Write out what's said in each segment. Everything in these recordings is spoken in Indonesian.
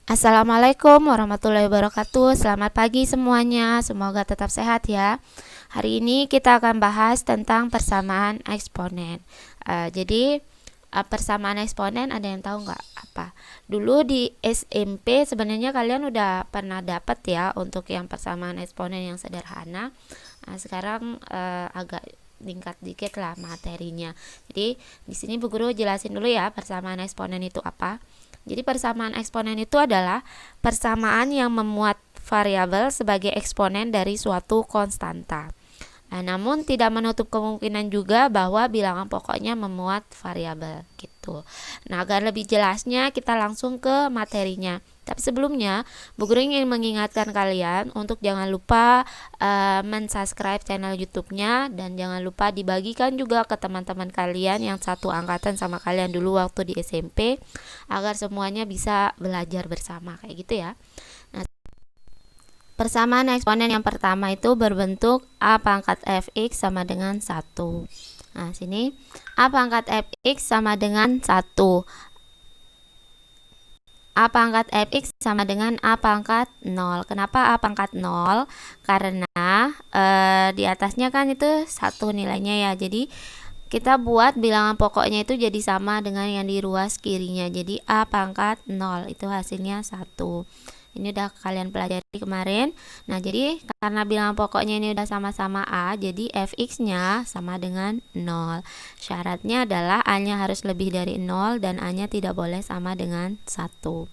Assalamualaikum warahmatullahi wabarakatuh. Selamat pagi semuanya. Semoga tetap sehat ya. Hari ini kita akan bahas tentang persamaan eksponen. Persamaan eksponen ada yang tahu nggak apa? Dulu di SMP sebenarnya kalian udah pernah dapat ya untuk yang persamaan eksponen yang sederhana. Sekarang agak tingkat dikit lah materinya. Jadi di sini Bu Guru jelasin dulu ya persamaan eksponen itu apa. Jadi persamaan eksponen itu adalah persamaan yang memuat variabel sebagai eksponen dari suatu konstanta. Namun tidak menutup kemungkinan juga bahwa bilangan pokoknya memuat variabel gitu. Agar lebih jelasnya kita langsung ke materinya. Tapi sebelumnya, Bu Guru ingin mengingatkan kalian untuk jangan lupa mensubscribe channel YouTube-nya dan jangan lupa dibagikan juga ke teman-teman kalian yang satu angkatan sama kalian dulu waktu di SMP agar semuanya bisa belajar bersama kayak gitu ya. Persamaan eksponen yang pertama itu berbentuk A pangkat fx sama dengan 1. Sini A pangkat fx sama dengan 1. A pangkat fx sama dengan A pangkat 0. Kenapa A pangkat 0? Karena di atasnya kan itu 1 nilainya ya. Jadi kita buat bilangan pokoknya itu jadi sama dengan yang di ruas kirinya. Jadi A pangkat 0 itu hasilnya 1. Ini udah kalian pelajari kemarin. Jadi karena bilangan pokoknya ini udah sama-sama A, jadi fx-nya sama dengan 0. Syaratnya adalah A-nya harus lebih dari 0 dan A-nya tidak boleh sama dengan 1.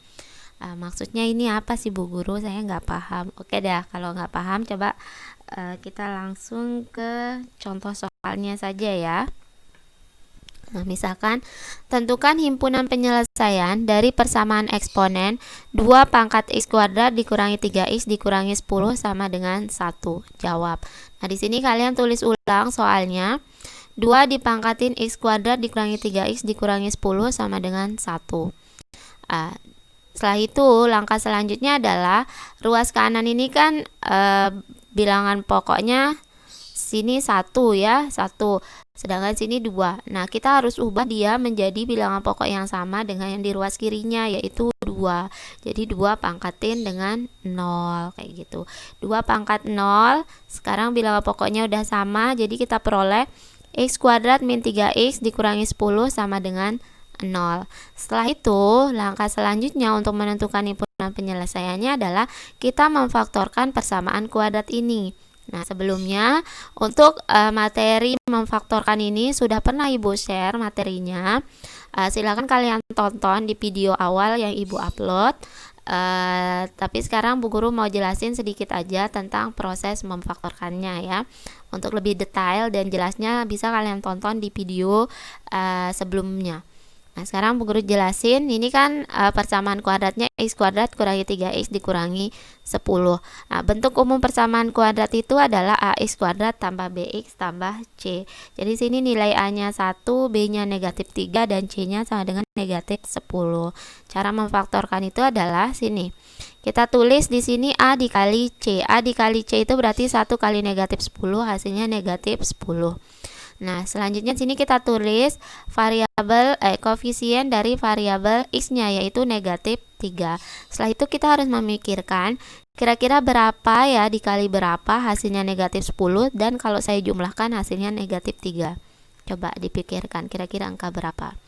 Maksudnya ini apa sih Bu Guru? Saya nggak paham. Oke dah, kalau nggak paham coba kita langsung ke contoh soalnya saja ya. Misalkan tentukan himpunan penyelesaian dari persamaan eksponen 2 pangkat x kuadrat dikurangi 3x dikurangi 10 sama dengan 1. Jawab. Di sini kalian tulis ulang soalnya. 2 dipangkatin x kuadrat dikurangi 3x dikurangi 10 sama dengan 1. Setelah itu langkah selanjutnya adalah ruas kanan ini kan bilangan pokoknya sini 1 ya, 1. Sedangkan sini 2. Kita harus ubah dia menjadi bilangan pokok yang sama dengan yang di ruas kirinya, yaitu 2. Jadi 2 pangkatin dengan 0 kayak gitu. 2 pangkat 0. Sekarang bilangan pokoknya udah sama, jadi kita peroleh x kuadrat min 3x dikurangi 10 sama dengan 0. Setelah itu, langkah selanjutnya untuk menentukan himpunan penyelesaiannya adalah kita memfaktorkan persamaan kuadrat ini. Sebelumnya untuk materi memfaktorkan ini sudah pernah Ibu share materinya. Silakan kalian tonton di video awal yang Ibu upload. Tapi sekarang Bu Guru mau jelasin sedikit aja tentang proses memfaktorkannya ya. Untuk lebih detail dan jelasnya bisa kalian tonton di video sebelumnya. Sekarang Bu Guru jelasin, ini kan persamaan kuadratnya x kuadrat kurangi 3x dikurangi 10. Bentuk umum persamaan kuadrat itu adalah ax kuadrat tambah bx tambah c. Jadi sini nilai a-nya 1, b-nya negatif 3, dan c-nya sama dengan negatif 10. Cara memfaktorkan itu adalah sini. Kita tulis di sini a dikali c. A dikali c itu berarti 1 kali negatif 10, hasilnya negatif 10. Selanjutnya sini kita tulis variabel koefisien dari variabel x-nya yaitu negatif 3. Setelah itu kita harus memikirkan kira-kira berapa ya dikali berapa hasilnya negatif 10, dan kalau saya jumlahkan hasilnya negatif 3. Coba dipikirkan kira-kira angka berapa?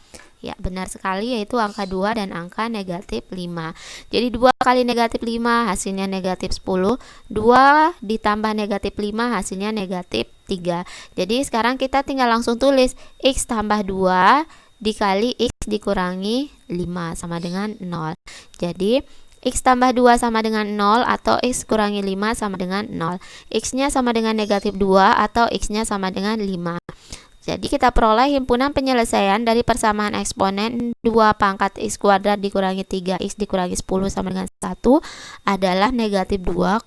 Ya, benar sekali, yaitu angka 2 dan angka negatif 5. Jadi 2 kali negatif 5 hasilnya negatif 10. 2 ditambah negatif 5 hasilnya negatif 3. Jadi sekarang kita tinggal langsung tulis x tambah 2 dikali x dikurangi 5 sama dengan 0. Jadi x tambah 2 sama dengan 0 atau x kurangi 5 sama dengan 0. X-nya sama dengan negatif 2 atau x-nya sama dengan 5. Jadi kita peroleh himpunan penyelesaian dari persamaan eksponen 2 pangkat x kuadrat dikurangi 3x dikurangi 10 sama dengan 1 adalah negatif 2,5.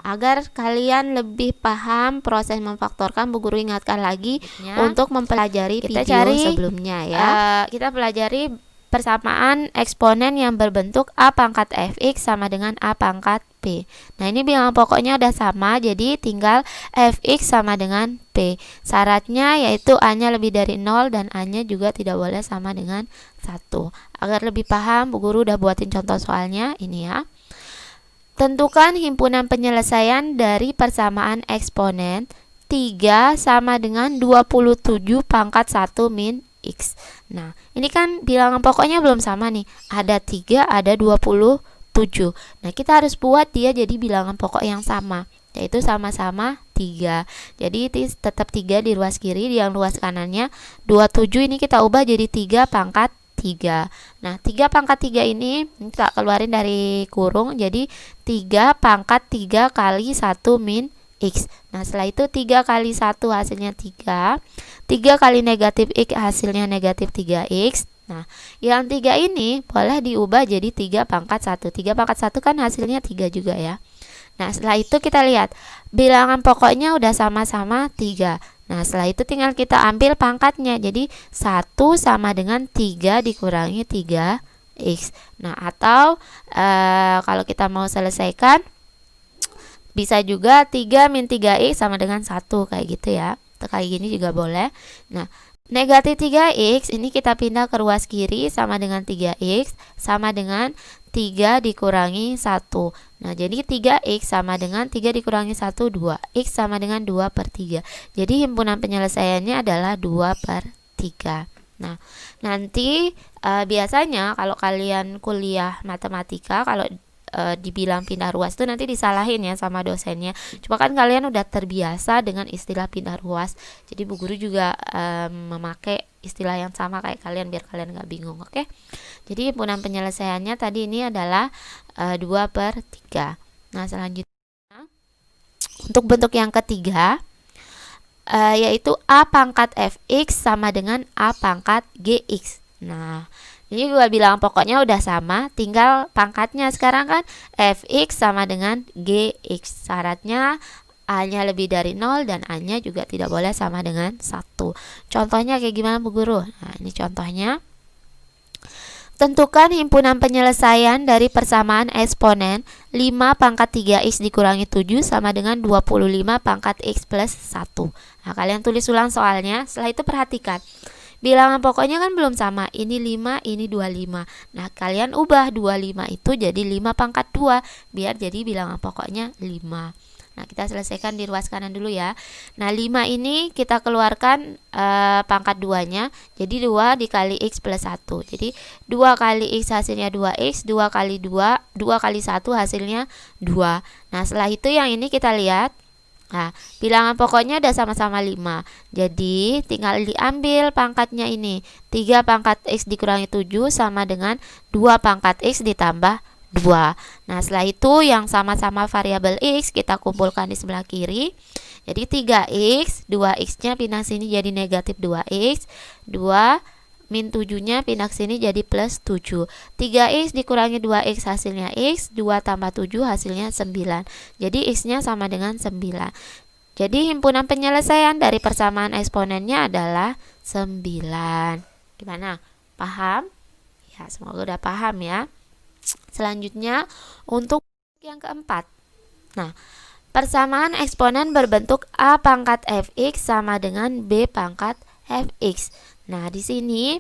Agar kalian lebih paham proses memfaktorkan, Bu Guru ingatkan lagi untuk mempelajari video sebelumnya ya. Kita pelajari persamaan eksponen yang berbentuk a pangkat fx sama dengan a pangkat P. Nah, ini bilangan pokoknya udah sama, jadi tinggal Fx sama dengan P. Syaratnya yaitu A-nya lebih dari 0 dan A-nya juga tidak boleh sama dengan 1. Agar lebih paham, Bu Guru udah buatin contoh soalnya, ini ya. Tentukan himpunan penyelesaian dari persamaan eksponen 3 sama dengan 27 pangkat 1 min X. Nah, ini kan bilangan pokoknya belum sama nih. Ada 3, ada 27. Nah, kita harus buat dia jadi bilangan pokok yang sama, yaitu sama-sama 3. Jadi tetap 3 di ruas kiri, di yang ruas kanannya 27 ini kita ubah jadi 3 pangkat 3. Nah, 3 pangkat 3 ini kita keluarin dari kurung, jadi 3 pangkat 3 kali 1 min X. Nah, setelah itu 3 kali 1 hasilnya 3. 3 kali negatif X hasilnya negatif 3X. Nah, yang 3 ini boleh diubah jadi 3 pangkat 1. 3 pangkat 1 kan hasilnya 3 juga ya. Nah, setelah itu kita lihat bilangan pokoknya udah sama-sama 3. Nah, setelah itu tinggal kita ambil pangkatnya. Jadi 1 sama dengan 3 dikurangi 3X. Nah, atau kalau kita mau selesaikan, bisa juga 3 min 3X sama dengan 1, kayak gitu ya. Kayak gini juga boleh. Nah, negatif 3X ini kita pindah ke ruas kiri, sama dengan 3X sama dengan 3 dikurangi 1. Nah, jadi 3X sama dengan 3 dikurangi 1, 2. X sama dengan 2 per 3. Jadi himpunan penyelesaiannya adalah 2 per 3. Nah, nanti biasanya kalau kalian kuliah matematika, kalau dibilang pindah ruas itu nanti disalahin ya sama dosennya. Cuma kan kalian udah terbiasa dengan istilah pindah ruas, jadi Bu Guru juga memakai istilah yang sama kayak kalian biar kalian nggak bingung. Oke, jadi himpunan penyelesaiannya tadi ini adalah 2 per 3. Nah, selanjutnya untuk bentuk yang ketiga, yaitu A pangkat Fx sama dengan A pangkat Gx. Nah, ini juga bilang pokoknya udah sama, tinggal pangkatnya sekarang kan Fx sama dengan Gx. Syaratnya A-nya lebih dari 0 dan A-nya juga tidak boleh sama dengan 1. Contohnya kayak gimana Bu Guru? Nah, ini contohnya. Tentukan himpunan penyelesaian dari persamaan eksponen 5 pangkat 3x dikurangi 7 sama dengan 25 pangkat x plus 1. Nah, kalian tulis ulang soalnya. Setelah itu perhatikan, bilangan pokoknya kan belum sama, ini 5, ini 25. Nah, kalian ubah 25 itu jadi 5 pangkat 2, biar jadi bilangan pokoknya 5. Nah, kita selesaikan di ruas kanan dulu ya. Nah, 5 ini kita keluarkan pangkat 2-nya, jadi 2 dikali x plus 1. Jadi 2 kali x hasilnya 2x, 2 kali 2, 2 kali 1 hasilnya 2. Nah, setelah itu yang ini kita lihat. Nah, bilangan pokoknya udah sama-sama 5. Jadi tinggal diambil pangkatnya ini. 3 pangkat x dikurangi 7 sama dengan 2 pangkat x ditambah 2. Nah, setelah itu yang sama-sama variabel x kita kumpulkan di sebelah kiri. Jadi 3x, 2x-nya pindah sini jadi negatif 2x, 2 min 7-nya pindah ke sini jadi plus 7. 3x dikurangi 2x hasilnya x, 2 tambah 7 hasilnya 9. Jadi x-nya sama dengan 9. Jadi himpunan penyelesaian dari persamaan eksponennya adalah 9. Gimana? Paham? Ya, semoga udah paham ya. Selanjutnya untuk yang keempat. Nah, persamaan eksponen berbentuk A pangkat Fx sama dengan B pangkat Fx. Nah, di sini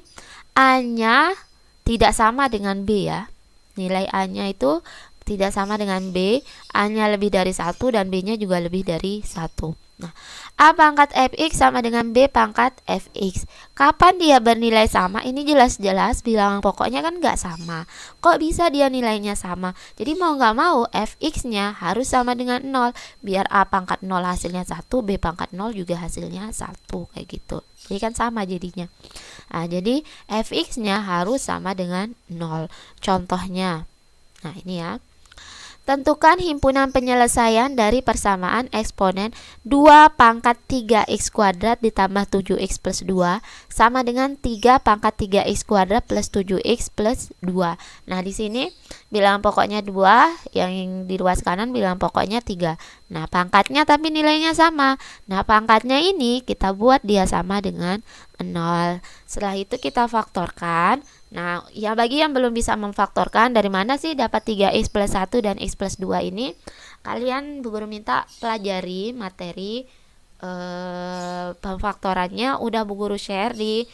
A-nya tidak sama dengan B ya. Nilai A-nya itu tidak sama dengan B. A-nya lebih dari 1 dan B-nya juga lebih dari 1. Nah, A pangkat Fx sama dengan B pangkat Fx. Kapan dia bernilai sama? Ini jelas-jelas bilangan pokoknya kan nggak sama. Kok bisa dia nilainya sama? Jadi mau nggak mau Fx-nya harus sama dengan 0. Biar A pangkat 0 hasilnya 1, B pangkat 0 juga hasilnya 1. Kayak gitu. Jadi kan sama jadinya. Nah, jadi Fx-nya harus sama dengan 0. Contohnya. Nah, ini ya. Tentukan himpunan penyelesaian dari persamaan eksponen 2 pangkat 3x kuadrat ditambah 7x plus 2 sama dengan 3 pangkat 3x kuadrat plus 7x plus 2. Nah, di sini bilangan pokoknya 2, yang di ruas kanan bilangan pokoknya 3. Nah, pangkatnya tapi nilainya sama. Nah, pangkatnya ini kita buat dia sama dengan 0. Setelah itu kita faktorkan. Nah, ya bagi yang belum bisa memfaktorkan, dari mana sih dapat 3x plus 1 dan x plus 2 ini? Kalian Bu Guru minta pelajari materi pemfaktorannya, udah Bu Guru share di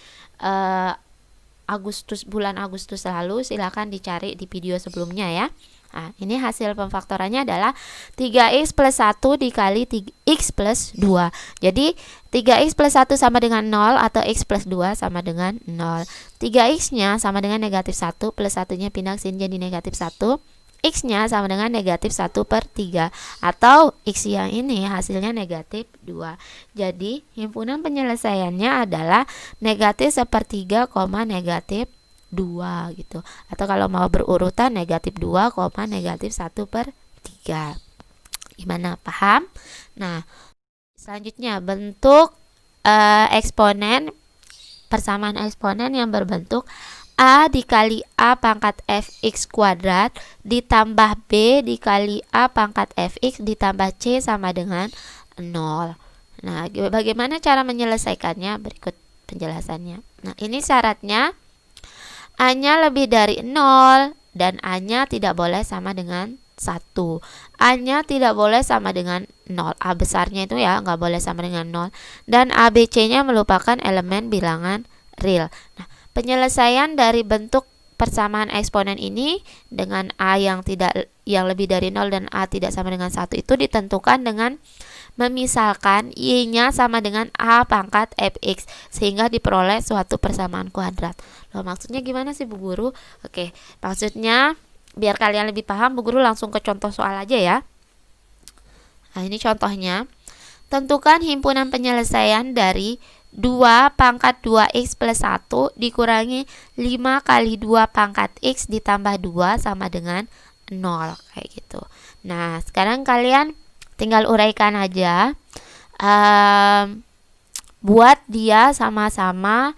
bulan Agustus lalu, silahkan dicari di video sebelumnya ya. Nah, ini hasil pemfaktorannya adalah 3x plus 1 dikali x plus 2. Jadi 3x plus 1 sama dengan 0 atau x plus 2 sama dengan 0. 3x nya sama dengan negatif 1, plus 1 nya pindah ke sini jadi negatif 1. X nya sama dengan negatif 1/3, atau X yang ini hasilnya negatif 2. Jadi himpunan penyelesaiannya adalah negatif 1/3, negatif 2 gitu. Atau kalau mau berurutan negatif 2, negatif 1/3. Gimana, paham? Nah, selanjutnya bentuk eksponen, persamaan eksponen yang berbentuk A dikali A pangkat fx kuadrat ditambah B dikali A pangkat fx ditambah C sama dengan 0. Nah, bagaimana cara menyelesaikannya? Berikut penjelasannya. Nah, ini syaratnya A-nya lebih dari 0 dan A-nya tidak boleh sama dengan 1. A-nya tidak boleh sama dengan 0. A besarnya itu ya nggak boleh sama dengan 0. Dan A, B, C-nya merupakan elemen bilangan real. Nah, penyelesaian dari bentuk persamaan eksponen ini dengan A yang lebih dari 0 dan A tidak sama dengan 1 itu ditentukan dengan memisalkan Y-nya sama dengan A pangkat fx sehingga diperoleh suatu persamaan kuadrat. Loh, maksudnya gimana sih Bu Guru? Oke, maksudnya biar kalian lebih paham, Bu Guru langsung ke contoh soal aja ya. Nah, ini contohnya. Tentukan himpunan penyelesaian dari 2 pangkat 2x plus 1 dikurangi 5 kali 2 pangkat x ditambah 2 sama dengan 0, kayak gitu. Nah, sekarang kalian tinggal uraikan aja, buat dia sama-sama.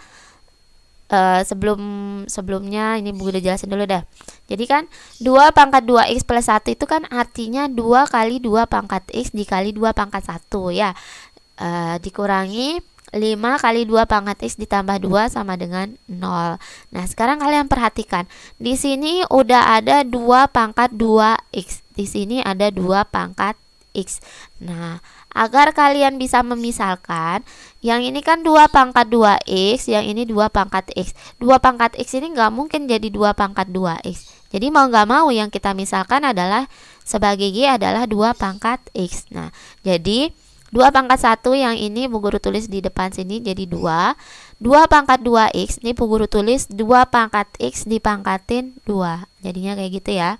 Sebelumnya ini Bu udah jelasin dulu dah. Jadi kan 2 pangkat 2x plus 1 itu kan artinya 2 kali 2 pangkat x dikali 2 pangkat 1 ya. Dikurangi 5 kali 2 pangkat x ditambah 2 sama dengan 0. Nah, sekarang kalian perhatikan. Di sini udah ada 2 pangkat 2x. Di sini ada 2 pangkat x. Nah, agar kalian bisa memisalkan, yang ini kan 2 pangkat 2x, yang ini 2 pangkat x. 2 pangkat x ini nggak mungkin jadi 2 pangkat 2x. Jadi mau nggak mau yang kita misalkan adalah sebagai y adalah 2 pangkat x. Nah, jadi 2 pangkat 1 yang ini Bu Guru tulis di depan sini jadi 2. 2 pangkat 2x ini Bu Guru tulis 2 pangkat x dipangkatin 2. Jadinya kayak gitu ya.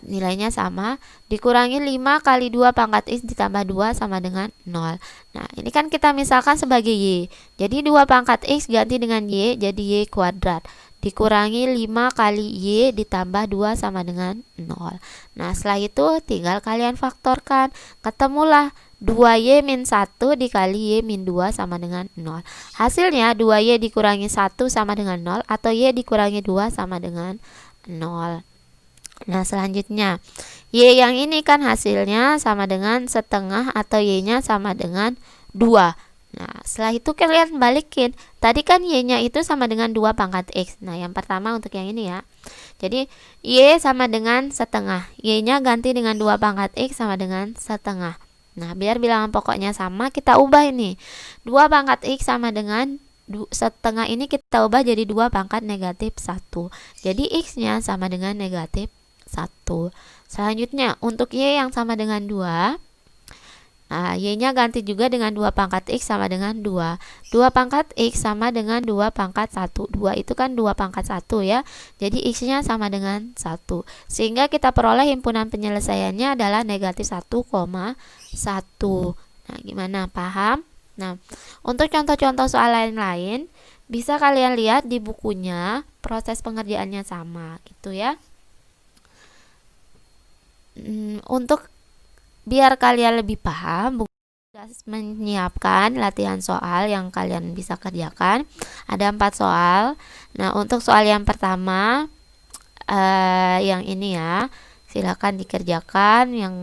Nilainya sama, dikurangi 5 kali 2 pangkat x ditambah 2 sama dengan 0. Nah, ini kan kita misalkan sebagai y. Jadi 2 pangkat x ganti dengan y jadi y kuadrat. Dikurangi 5 kali y ditambah 2 sama dengan 0. Nah, setelah itu tinggal kalian faktorkan. Ketemulah 2y min 1 dikali y min 2 sama dengan 0. Hasilnya 2y dikurangi 1 sama dengan 0 atau y dikurangi 2 sama dengan 0. Nah, selanjutnya y yang ini kan hasilnya sama dengan setengah atau y-nya sama dengan 2. Nah, setelah itu kalian balikin. Tadi kan y-nya itu sama dengan 2 pangkat x. Nah, yang pertama untuk yang ini ya. Jadi y sama dengan setengah. Y-nya ganti dengan 2 pangkat x sama dengan setengah. Nah, biar bilangan pokoknya sama, kita ubah ini. 2 pangkat x sama dengan setengah ini kita ubah jadi 2 pangkat negatif 1. Jadi x-nya sama dengan negatif 1. Selanjutnya untuk y yang sama dengan 2, nah, y-nya ganti juga dengan 2 pangkat x sama dengan 2. 2 pangkat x sama dengan 2 pangkat 1. 2 itu kan 2 pangkat 1 ya. Jadi x-nya sama dengan 1. Sehingga kita peroleh himpunan penyelesaiannya adalah negatif 1,1. Nah, gimana? Paham? Nah, untuk contoh-contoh soal lain-lain bisa kalian lihat di bukunya, proses pengerjaannya sama gitu ya. Untuk biar kalian lebih paham, Bu sudah menyiapkan latihan soal yang kalian bisa kerjakan. Ada 4 soal. Nah, untuk soal yang pertama, yang ini ya, silakan dikerjakan. Yang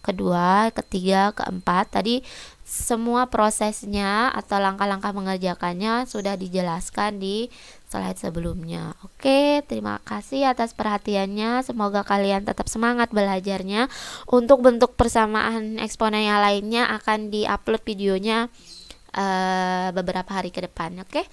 kedua, ketiga, keempat. Tadi semua prosesnya atau langkah-langkah mengerjakannya sudah dijelaskan di slide sebelumnya. Oke, terima kasih atas perhatiannya. Semoga kalian tetap semangat belajarnya. Untuk bentuk persamaan eksponen yang lainnya akan diupload videonya beberapa hari ke depan. Oke.